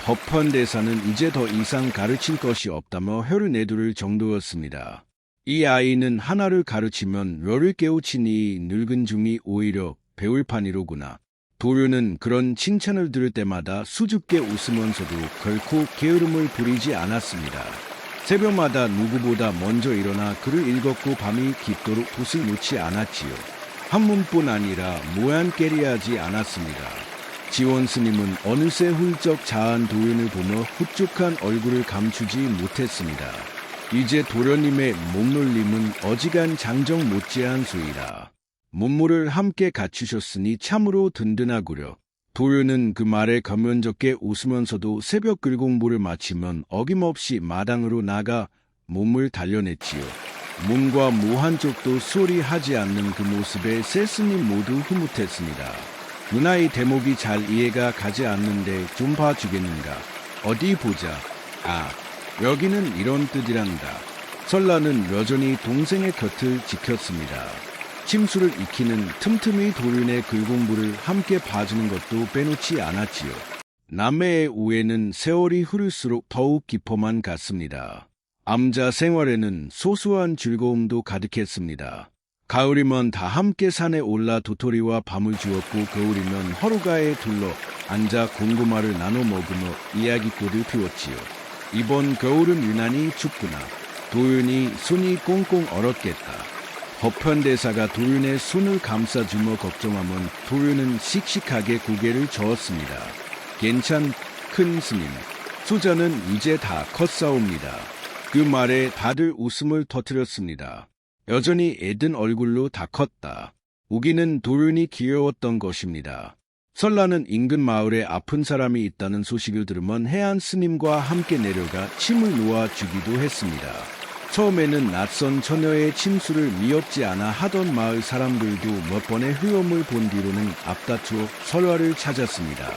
[SPEAKER 1] 법헌대사는 이제 더 이상 가르칠 것이 없다며 혀를 내두를 정도였습니다. 이 아이는 하나를 가르치면 열을 깨우치니 늙은 중이 오히려 배울 판이로구나. 도윤은 그런 칭찬을 들을 때마다 수줍게 웃으면서도 결코 게으름을 부리지 않았습니다. 새벽마다 누구보다 먼저 일어나 글을 읽었고 밤이 깊도록 붓을 놓지 않았지요. 한문뿐 아니라 모양 깨리하지 않았습니다. 지원 스님은 어느새 훌쩍 자한 도윤을 보며 흡족한 얼굴을 감추지 못했습니다. 이제 도련님의 몸놀림은 어지간 장정 못지한 소이라. 문물을 함께 갖추셨으니 참으로 든든하구려. 도윤은 그 말에 감면적게 웃으면서도 새벽 글 공부를 마치면 어김없이 마당으로 나가 몸을 단련했지요. 문과 무 한쪽도 소리하지 않는 그 모습에 세 스님 모두 흐뭇했습니다. 누나의 대목이 잘 이해가 가지 않는데 좀 봐주겠는가. 어디 보자. 아, 여기는 이런 뜻이란다. 설라는 여전히 동생의 곁을 지켰습니다. 침수를 익히는 틈틈이 도윤의 글공부를 함께 봐주는 것도 빼놓지 않았지요. 남매의 우애는 세월이 흐를수록 더욱 깊어만 갔습니다. 암자 생활에는 소소한 즐거움도 가득했습니다. 가을이면 다 함께 산에 올라 도토리와 밤을 주었고 겨울이면 허루가에 둘러 앉아 고구마를 나눠 먹으며 이야기꽃을 피웠지요. 이번 겨울은 유난히 춥구나. 도윤이 손이 꽁꽁 얼었겠다. 법현대사가 도윤의 손을 감싸주며 걱정하면 도윤은 씩씩하게 고개를 저었습니다. 괜찮, 큰 스님. 수자는 이제 다 컸사옵니다. 그 말에 다들 웃음을 터뜨렸습니다. 여전히 애든 얼굴로 다 컸다. 우기는 도윤이 귀여웠던 것입니다. 설라는 인근 마을에 아픈 사람이 있다는 소식을 들으면 해안 스님과 함께 내려가 침을 놓아주기도 했습니다. 처음에는 낯선 처녀의 침수를 미흡지 않아 하던 마을 사람들도 몇 번의 흐엄을 본 뒤로는 앞다투어 설화를 찾았습니다.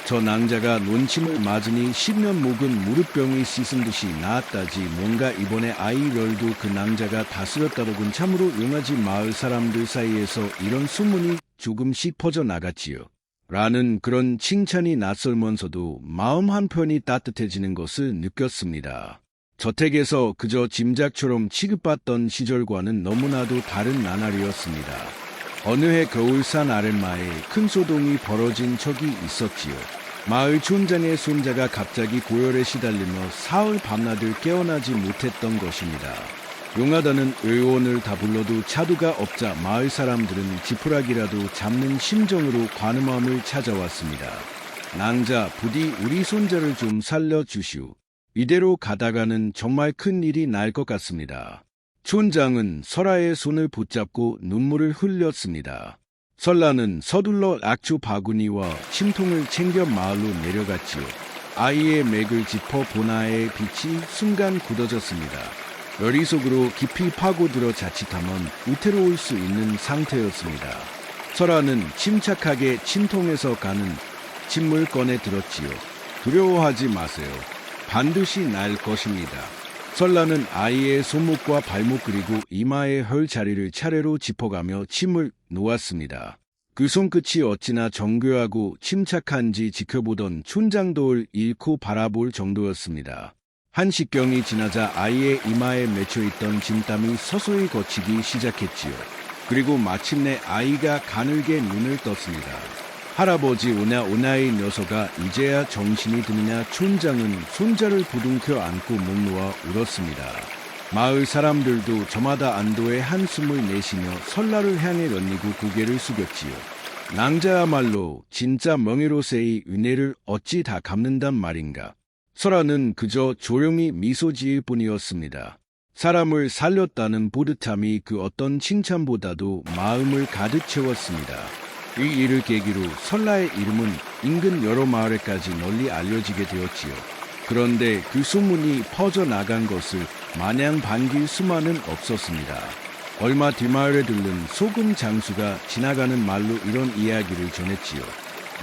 [SPEAKER 1] 저 낭자가 논침을 맞으니 10년 묵은 무릎병이 씻은 듯이 나았다지 뭔가 이번에 아이열도 그 낭자가 다스렸다더군. 참으로 용하지 마을 사람들 사이에서 이런 소문이 조금씩 퍼져나갔지요. 라는 그런 칭찬이 낯설면서도 마음 한편이 따뜻해지는 것을 느꼈습니다. 저택에서 그저 짐작처럼 취급받던 시절과는 너무나도 다른 나날이었습니다. 어느 해 겨울산 아랫마에 큰 소동이 벌어진 적이 있었지요. 마을 촌장의 손자가 갑자기 고열에 시달리며 사흘 밤낮을 깨어나지 못했던 것입니다. 용하다는 의원을 다 불러도 차도가 없자 마을 사람들은 지푸라기라도 잡는 심정으로 관음함을 찾아왔습니다. 낭자, 부디 우리 손자를 좀 살려주시오. 이대로 가다가는 정말 큰 일이 날 것 같습니다. 촌장은 설아의 손을 붙잡고 눈물을 흘렸습니다. 설라는 서둘러 악초 바구니와 침통을 챙겨 마을로 내려갔지요. 아이의 맥을 짚어 보나의 빛이 순간 굳어졌습니다. 머릿속으로 깊이 파고들어 자칫하면 우태로울 수 있는 상태였습니다. 설아는 침착하게 침통에서 가는 침을 꺼내 들었지요. 두려워하지 마세요. 반드시 날 것입니다. 설라는 아이의 손목과 발목 그리고 이마의 혈자리를 차례로 짚어가며 침을 놓았습니다. 그 손끝이 어찌나 정교하고 침착한지 지켜보던 촌장도를 잃고 바라볼 정도였습니다. 한시경이 지나자 아이의 이마에 맺혀있던 진땀이 서서히 거치기 시작했지요. 그리고 마침내 아이가 가늘게 눈을 떴습니다. 할아버지 오나오나의 녀석아 이제야 정신이 드느냐. 촌장은 손자를 부둥켜 안고 목 놓아 울었습니다. 마을 사람들도 저마다 안도의 한숨을 내쉬며 설라를 향해 런니고 고개를 숙였지요. 낭자야말로 진짜 명예로서의 은혜를 어찌 다 갚는단 말인가. 설아는 그저 조용히 미소 지을 뿐이었습니다. 사람을 살렸다는 뿌듯함이 그 어떤 칭찬보다도 마음을 가득 채웠습니다. 이 일을 계기로 설라의 이름은 인근 여러 마을에까지 널리 알려지게 되었지요. 그런데 그 소문이 퍼져나간 것을 마냥 반길 수만은 없었습니다. 얼마 뒤마을에 들른 소금 장수가 지나가는 말로 이런 이야기를 전했지요.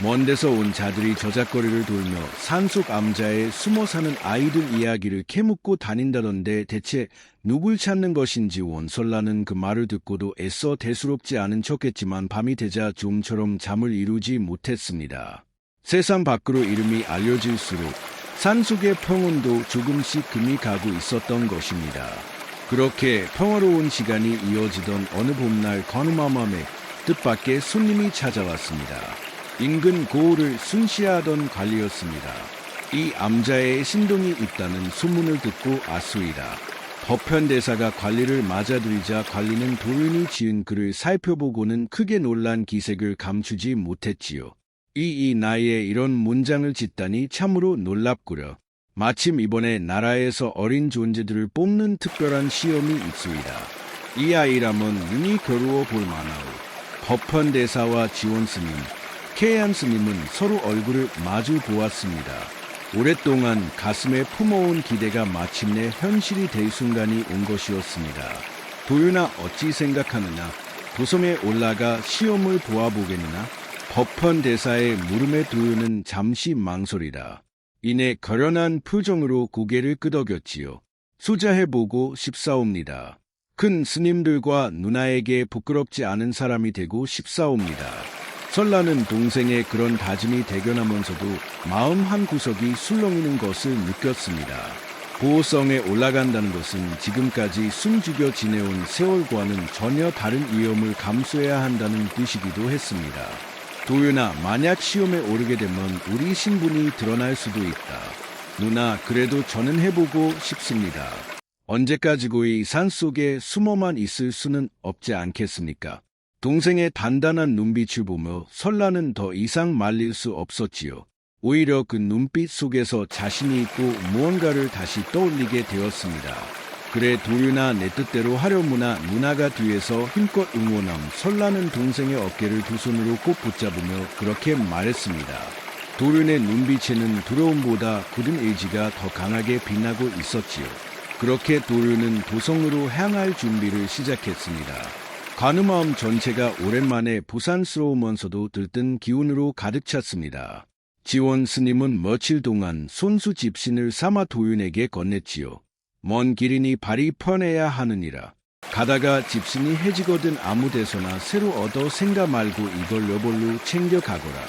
[SPEAKER 1] 먼 데서 온 자들이 저작거리를 돌며 산속 암자에 숨어 사는 아이들 이야기를 캐묻고 다닌다던데 대체 누굴 찾는 것인지. 원설라는 그 말을 듣고도 애써 대수롭지 않은 척했지만 밤이 되자 좀처럼 잠을 이루지 못했습니다. 세상 밖으로 이름이 알려질수록 산속의 평온도 조금씩 금이 가고 있었던 것입니다. 그렇게 평화로운 시간이 이어지던 어느 봄날 거누마맘에 뜻밖의 손님이 찾아왔습니다. 인근 고을을 순시하던 관리였습니다. 이 암자에 신동이 있다는 소문을 듣고 아수이다. 법현대사가 관리를 맞아들이자 관리는 도윤이 지은 글을 살펴보고는 크게 놀란 기색을 감추지 못했지요. 이 나이에 이런 문장을 짓다니 참으로 놀랍구려. 마침 이번에 나라에서 어린 존재들을 뽑는 특별한 시험이 있수이다. 이 아이라면 눈이 겨루어 볼 만하오. 법현대사와 지원스님, 케이안 스님은 서로 얼굴을 마주 보았습니다. 오랫동안 가슴에 품어온 기대가 마침내 현실이 될 순간이 온 것이었습니다. 도윤아 어찌 생각하느냐? 도성에 올라가 시험을 보아보겠느냐? 법헌대사의 물음에 도윤은 잠시 망설이다. 이내 거련한 표정으로 고개를 끄덕였지요. 수자해보고 싶사옵니다. 큰 스님들과 누나에게 부끄럽지 않은 사람이 되고 싶사옵니다. 설라는 동생의 그런 다짐이 대견하면서도 마음 한구석이 술렁이는 것을 느꼈습니다. 보호성에 올라간다는 것은 지금까지 숨죽여 지내온 세월과는 전혀 다른 위험을 감수해야 한다는 뜻이기도 했습니다. 도윤아, 만약 시험에 오르게 되면 우리 신분이 드러날 수도 있다. 누나, 그래도 저는 해보고 싶습니다. 언제까지고 이 산속에 숨어만 있을 수는 없지 않겠습니까? 동생의 단단한 눈빛을 보며 설라는 더 이상 말릴 수 없었지요. 오히려 그 눈빛 속에서 자신이 있고 무언가를 다시 떠올리게 되었습니다. 그래 도윤아, 내 뜻대로 하려무나. 누나가 뒤에서 힘껏 응원함. 설라는 동생의 어깨를 두 손으로 꼭 붙잡으며 그렇게 말했습니다. 도윤의 눈빛에는 두려움보다 굳은 의지가 더 강하게 빛나고 있었지요. 그렇게 도윤은 도성으로 향할 준비를 시작했습니다. 가늠마음 전체가 오랜만에 부산스러우면서도 들뜬 기운으로 가득 찼습니다. 지원 스님은 며칠 동안 손수 집신을 삼아 도윤에게 건넸지요. 먼 길이니 발이 편해야 하느니라. 가다가 집신이 해지거든 아무 데서나 새로 얻어 생가 말고 이걸 여벌로 챙겨가거라.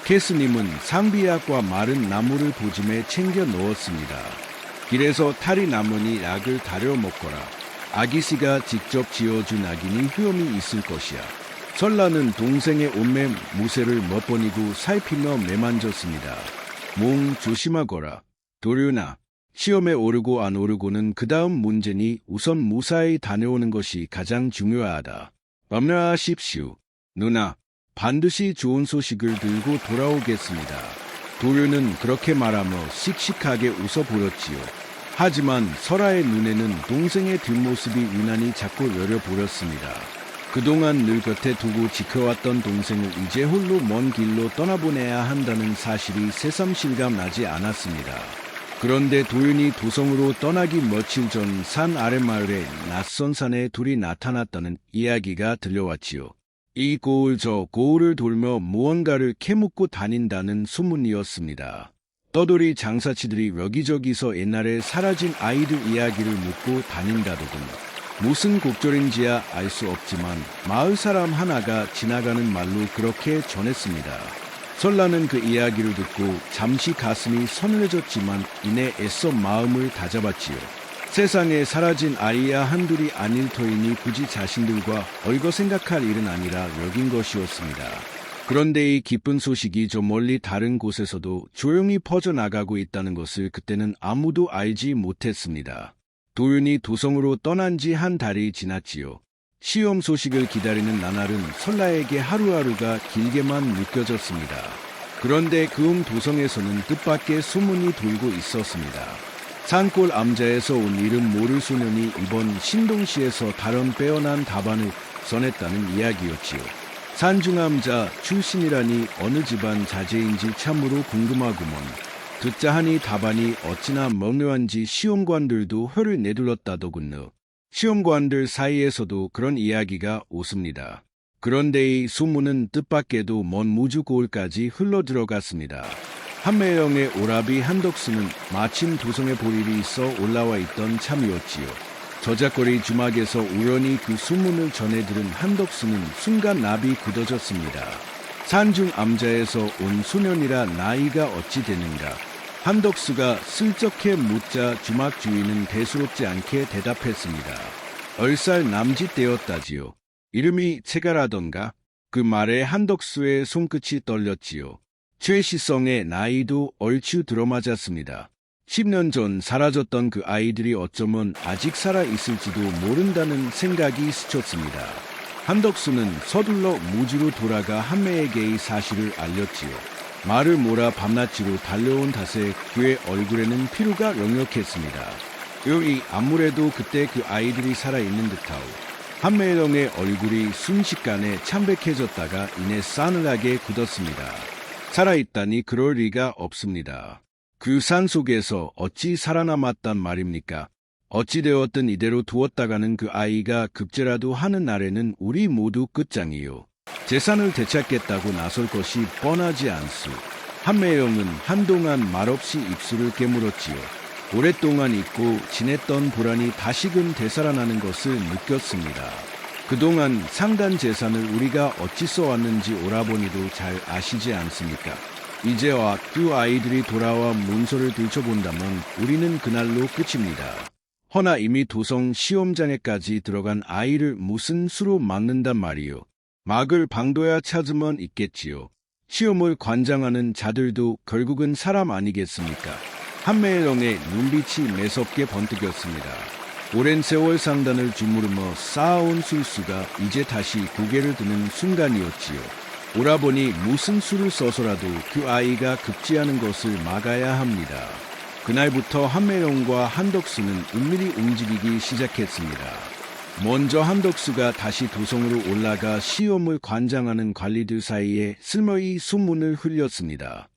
[SPEAKER 1] 개스님은 상비약과 마른 나무를 보짐에 챙겨 넣었습니다. 길에서 탈이 나무니 약을 다려 먹거라. 아기씨가 직접 지어준 약이니 효험이 있을 것이야. 설라는 동생의 옷매 무쇠를 몇 번이고 살피며 매만졌습니다. 몸 조심하거라. 도윤아, 시험에 오르고 안 오르고는 그 다음 문제니 우선 무사히 다녀오는 것이 가장 중요하다. 염려하십시오. 누나, 반드시 좋은 소식을 들고 돌아오겠습니다. 도련은 그렇게 말하며 씩씩하게 웃어보였지요. 하지만 설아의 눈에는 동생의 뒷모습이 유난히 자꾸 여려보였습니다. 그동안 늘 곁에 두고 지켜왔던 동생을 이제 홀로 먼 길로 떠나보내야 한다는 사실이 새삼실감 나지 않았습니다. 그런데 도윤이 도성으로 떠나기 며칠 전 산 아랫마을에 낯선 산에 둘이 나타났다는 이야기가 들려왔지요. 이 고을 저 고을을 돌며 무언가를 캐묻고 다닌다는 소문이었습니다. 떠돌이 장사치들이 여기저기서 옛날에 사라진 아이들 이야기를 묻고 다닌다더군. 무슨 곡절인지야 알 수 없지만 마을 사람 하나가 지나가는 말로 그렇게 전했습니다. 설라는 그 이야기를 듣고 잠시 가슴이 서늘해졌지만 이내 애써 마음을 다잡았지요. 세상에 사라진 아이야 한둘이 아닐 터이니 굳이 자신들과 얽어 생각할 일은 아니라 여긴 것이었습니다. 그런데 이 기쁜 소식이 저 멀리 다른 곳에서도 조용히 퍼져나가고 있다는 것을 그때는 아무도 알지 못했습니다. 도윤이 도성으로 떠난 지 한 달이 지났지요. 시험 소식을 기다리는 나날은 설라에게 하루하루가 길게만 느껴졌습니다. 그런데 그음 도성에서는 뜻밖의 소문이 돌고 있었습니다. 산골 암자에서 온 이름 모를 소년이 이번 신동시에서 다른 빼어난 답안을 전했다는 이야기였지요. 산중암자 출신이라니 어느 집안 자제인지 참으로 궁금하구먼. 듣자 하니 답안이 어찌나 명료한지 시험관들도 혀를 내둘렀다더군요. 시험관들 사이에서도 그런 이야기가 오습니다. 그런데 이 소문은 뜻밖에도 먼 무주고을까지 흘러들어갔습니다. 한매영의 오라비 한덕수는 마침 도성에 볼 일이 있어 올라와 있던 참이었지요. 저작거리 주막에서 우연히 그 소문을 전해 들은 한덕수는 순간 납이 굳어졌습니다. 산중 암자에서 온 소년이라 나이가 어찌 되는가. 한덕수가 슬쩍해 묻자 주막 주인은 대수롭지 않게 대답했습니다. 얼살 남짓 되었다지요. 이름이 채가라던가. 그 말에 한덕수의 손끝이 떨렸지요. 최시성의 나이도 얼추 들어맞았습니다. 10년 전 사라졌던 그 아이들이 어쩌면 아직 살아있을지도 모른다는 생각이 스쳤습니다. 한덕수는 서둘러 무주로 돌아가 한매에게 이 사실을 알렸지요. 말을 몰아 밤낮으로 달려온 탓에 그의 얼굴에는 피로가 역력했습니다. 여기 아무래도 그때 그 아이들이 살아있는 듯하오. 한매영의 얼굴이 순식간에 참백해졌다가 이내 싸늘하게 굳었습니다. 살아있다니 그럴 리가 없습니다. 그 산 속에서 어찌 살아남았단 말입니까? 어찌되었든 이대로 두었다가는 그 아이가 급제라도 하는 날에는 우리 모두 끝장이요. 재산을 되찾겠다고 나설 것이 뻔하지 않소. 한매영은 한동안 말없이 입술을 깨물었지요. 오랫동안 잊고 지냈던 보란이 다시금 되살아나는 것을 느꼈습니다. 그동안 상단 재산을 우리가 어찌 써왔는지 오라버니도 잘 아시지 않습니까? 이제와 두 아이들이 돌아와 문서를 들춰본다면 우리는 그날로 끝입니다. 허나 이미 도성 시험장에까지 들어간 아이를 무슨 수로 막는단 말이요. 막을 방도야 찾으면 있겠지요. 시험을 관장하는 자들도 결국은 사람 아니겠습니까? 한매영의 눈빛이 매섭게 번뜩였습니다. 오랜 세월 상단을 주무르며 쌓아온 술수가 이제 다시 고개를 드는 순간이었지요. 오라버니 무슨 수를 써서라도 그 아이가 급제하는 것을 막아야 합니다. 그날부터 한매영과 한덕수는 은밀히 움직이기 시작했습니다. 먼저 한덕수가 다시 도성으로 올라가 시험을 관장하는 관리들 사이에 스머이 소문을 흘렸습니다.